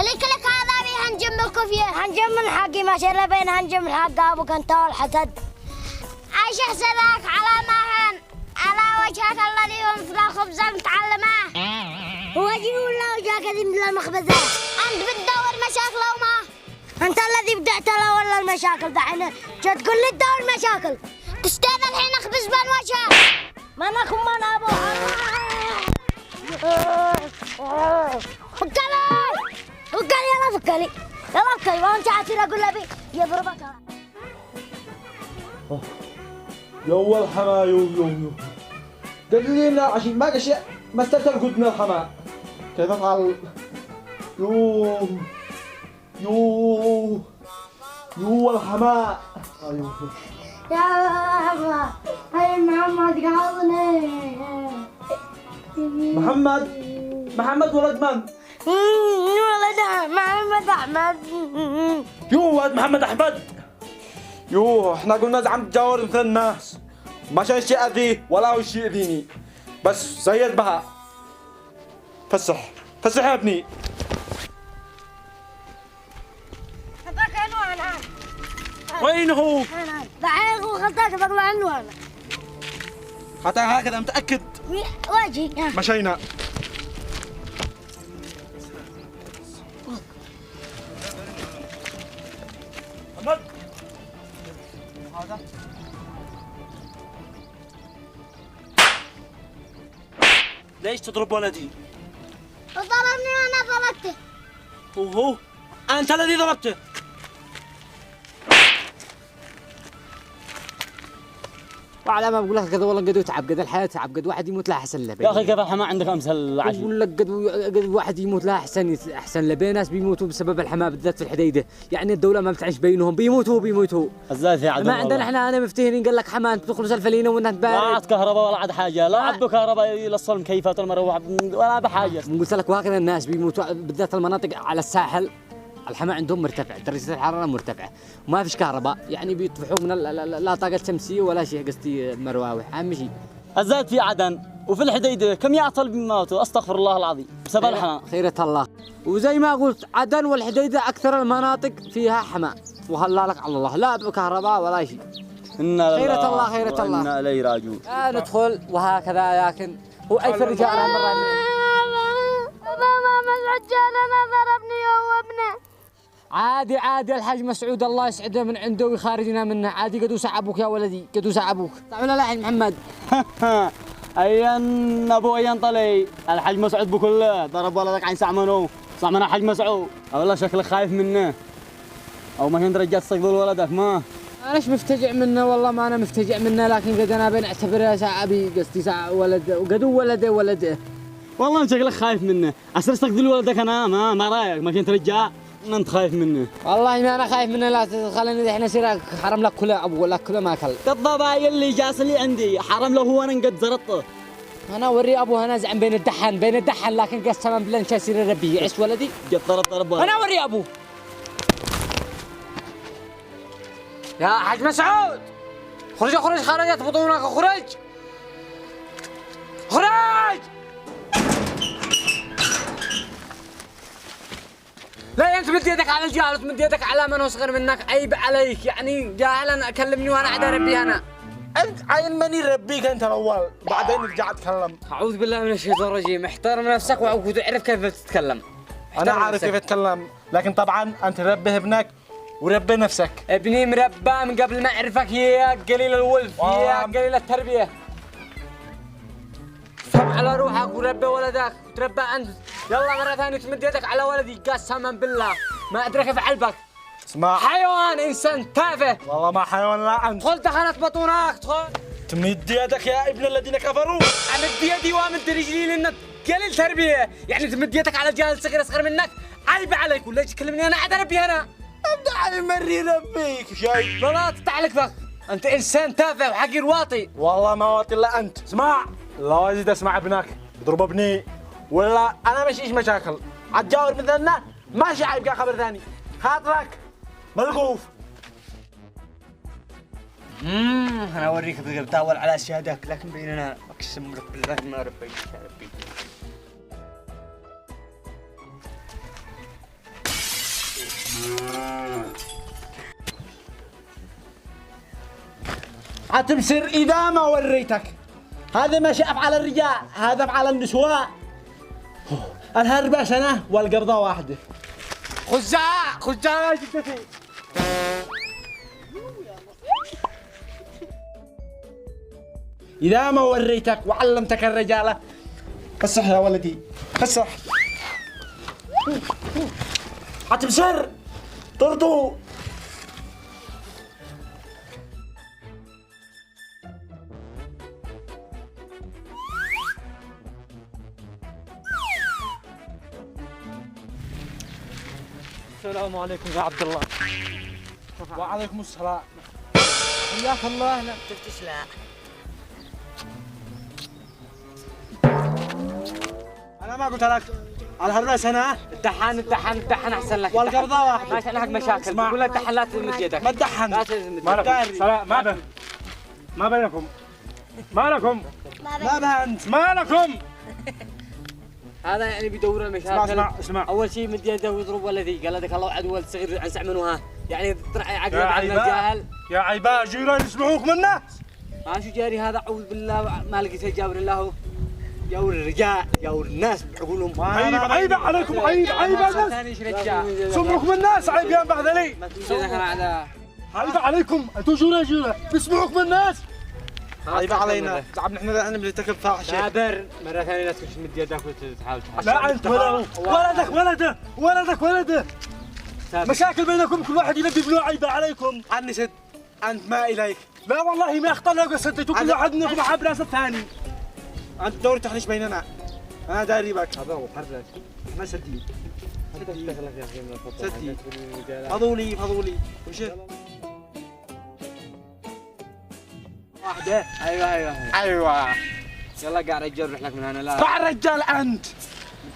اللي كلك هذا بي هنجم الكوفية هنجم الحقي ما شر بين هنجم الحق أبوك أنت والحسد عايش حسدك على ما هن على وجهك الذي ينزل خبز متعلمه وجهي ولا وجهك ذي من المخبزة أنت بتدور مشاكل وما أنت الذي بدأت له ولا المشاكل دحين جا تقول لي تدور مشاكل تستاذ الحين أخبز بين وجهك ما ناكم ما نابو فكلي فكلي يلا فكلي يلا فكلي وأنت عاطير أقول لبي يضربك يو الحما يو دليلنا عشان ما قشع ما استلتل قدنا الحما كيف افعل يو الحما يا هاي محمد قاضني محمد ولد من؟ ولد محمد أحمد يو ولد محمد أحمد يو احنا قلنا عم تجاور مثل الناس ما شاء شيء أذي ولا هو شيء أذيني بس زيد بها فسح يا ابني هذاك عنوان وين هو؟ دحين هو خلطاك بطلع عنوان حتى هكذا متأكد واجي مشينا محمد هذا ليش تضرب ولدي؟ ضربني وانا ضربته هو أنت الذي ضربته وعلى ما بقول لك كذا والله قد يتعب قد الحياة تعب قد واحد يموت لا أحسن له يا أخي كيف الحماة عندك أمثل عشي بقول لك قد واحد يموت لا أحسن له بين ناس بيموتوا بسبب الحماة بالذات في الحديدة يعني الدولة ما بتعيش بينهم بيموتوا الزاي في عدم ما عندنا احنا أنا مفتهرين قال لك حماة أنت تدخل سلفلينة وأنت لا تبارد عاد كهرباء ولا عاد حاجة لا عاد كهرباء يلصل مكيفات المروحة ولا بحاجة قلت لك وهكذا الناس بيموتوا بالذات المناطق على الساحل الحماة عندهم مرتفع درجة الحرارة مرتفعة وما فيش كهرباء يعني بيطفحوا من لا طاقة شمسية ولا شيء قصدي مراوح أهم شيء الزايد في عدن وفي الحديدة كم يعطل بموته أستغفر الله العظيم بسبب الحماة خيرة الله وزي ما قلت عدن والحديدة أكثر المناطق فيها حماة وهلا لك على الله لا بكهرباء ولا شيء خيرة الله خيرة الله إنا إليه راجعون ندخل وهكذا لكن هو أي فرجة أنا مرة ماما الرجال أنا ضربني هو ابنه عادي الحاج مسعود الله يسعده من عنده ويخارجنا منه عادي قدو سعبوك يا ولدي قدو سعبوك تعالوا لا الحين محمد أين أبو أين طلي الحاج مسعود بكله ضرب ولدك عين سعمنو سعمنا حاج مسعود والله شكلك خايف منه أو ما كنت رجعت تستقبل ولدك ما أناش مفتجع منه والله ما أنا مفتجع منه لكن قد أنا بنعتبرها ساعة أبي قصدي ساعة ولد وقدو ولده والله شكلك خايف منه أصير استقبل ولدك أنا ما رايك ما كنت رجع ما أنت خايف منه والله ما أنا خايف منه لا تخليني الحين أصير حرم لك كله أبو لك كله ما أكل الضبايا اللي جالس اللي عندي حرم له هو أنا قد زرطه أنا أوري أبو هنا زعم بين الدحن لكن قسما بالله إن يصير ربي يعيش ولدي قد ضرب أنا أوري أبو يا حاج مسعود خرجت بطونك خرج لا انت مد يدك على الجاهل وتمد يدك على من هو صغير منك عيب عليك يعني جاهلا كلمني وانا قاعد اربي انا أنت عين مني ربيك أنت الأول بعدين ارجع أتكلم اعوذ بالله من الشيطان الرجيم احترم نفسك وتعرف كيف تتكلم أنا عارف كيف أتكلم لكن طبعا أنت ربي ابنك وربي نفسك ابني مربى من قبل ما اعرفك يا قليل الولف يا قليل التربيه فهم على روحك وربي ولدك وتربى انت يلا مرة ثانية تمد يدك على ولدي قسما بالله ما ادري كيف علبك اسمع حيوان انسان تافه والله ما حيوان لا انت ادخل دخلت بطونك ادخل تمد يدك يا ابن الذين كفروا امد يدي وامد رجلي لانك قليل تربية يعني تمد يدك على جاهل صغير اصغر منك عيب عليك ولا تكلمني انا عاد اربي انا انت مري ربيك شاي لا تفتح لك فخ انت انسان تافه وحقير واطي والله ما واطي الا انت اسمع لا ازيد اسمع ابنك اضرب ابني ولا انا مش مشاكل عتجاور مثلنا ماشي عيب خبر ثاني خاطرك ملقوف انا اوريك بتاول على اشيادك لكن بيننا اقسم لك بالله ما ربيك يا ربي هتبصر إذا ما وريتك. هذا ما شاف على الرجال، هذا على النسوان. الهربة سنة والقبضة واحدة. خزاع خزاع يا جدتي. إذا ما وريتك وعلمتك الرجالة. فسح يا ولدي فسح. هتبصر طرطو. السلام عليكم يا عبد الله. وعليكم السلام. حياك الله. لا تفتش لا. أنا ما قلت لك على هالرأس سنة. الدحان احسن لك. والقبضة واحدة. ما كان لك مشاكل. قول له الدحان لا تمد يدك. ما تدحن. لا تمد ما يدك. لكم سلام. ما بينكم. ما لكم. ما بهنت. ما لكم. هذا يعني بيدور المشاكل. اسمع. اول شيء مد يده ويضرب ولدي، قال لك الله وعد ولد صغير عن سعمنوها، يعني ترعى عقلك على الجاهل. يا عيباء جيران يسمعوك منه. ما شو جاري هذا، اعوذ بالله ما لقيت جاور الله. جاور الرجال جاور الناس بعقولهم. عيب عليكم. عيب سمعوك من الناس. عيب يا بهذلي. عيب عليكم انتوا جيران بيسمعوك من الناس. عيب علينا. طب نحن الان بنرتكب فاحشه. سابر مرة ثانية لا تمد يدك وتحاول تحل. لا انت ولده مشاكل بينكم، كل واحد يلبي بلوع. عيب عليكم. عني سد انت ما اليك. لا والله ما اخترنا وقصدتوا كل واحد منكم حاب راس الثاني. انت دور تحنش بيننا. انا داري بك. هذا هو حرج. ما سدي دخلك يا اخي من الفضل. سدي فضولي وش واحدة. ايوه يلا قاعد رجال نروح لك من هنا. لا اسمع الرجال انت.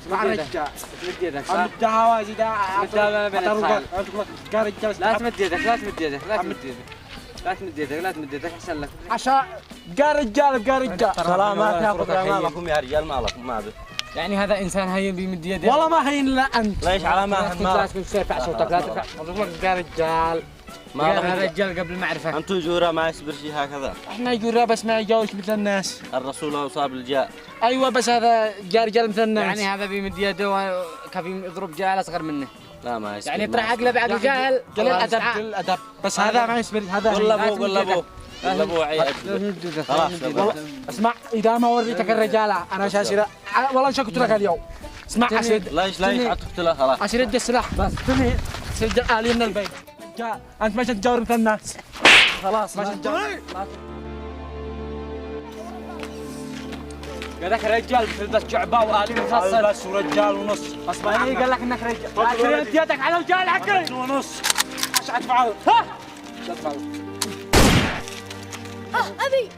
اسمع الرجال. تمد يدك. عم الدهوازي ده لا تمد يدك. لا تمد يدك احسن لك. عشان بقى رجال. سلامات يا اخوك. ما لكم يا رجال، ما لكم ما به. يعني هذا انسان هين بيمد يده. والله ما هين الا انت. ليش على ما لا تكون ترفع صوتك. لا ترفع. اقول لك يا رجال. ما هذا لكم. رجال قبل المعرفة. انتم جورا ما يصبر شيء هكذا. احنا جورا بس ما يجاوش مثل الناس. الرسول اصاب الجاء. ايوه بس هذا جاء رجال مثل الناس. يعني هذا بيمد يده وكيف يضرب جاهل اصغر منه. لا ما يصبر. يعني يطرح عقله بعقل جاهل. قل الادب بس هذا ما يصبر. هذا قل ابوه عيد. خلاص اسمع اذا ما وريتك الرجاله انا شاشره والله مش قلت لك اليوم. اسمع اسد. ليش عطفتله خلاص. اشد السلاح بس. سد آلي من البيت. جاء انت ماشي تجاور مثل الناس. خلاص ماشي تجاور. قال لك رجال مثل ذا الشعباء وآلي مفصل. بس ورجال ونص. اسمع قال لك انك رجال. لا تريد يدك على رجال حقي. ونص. ايش اتفعل؟ ابي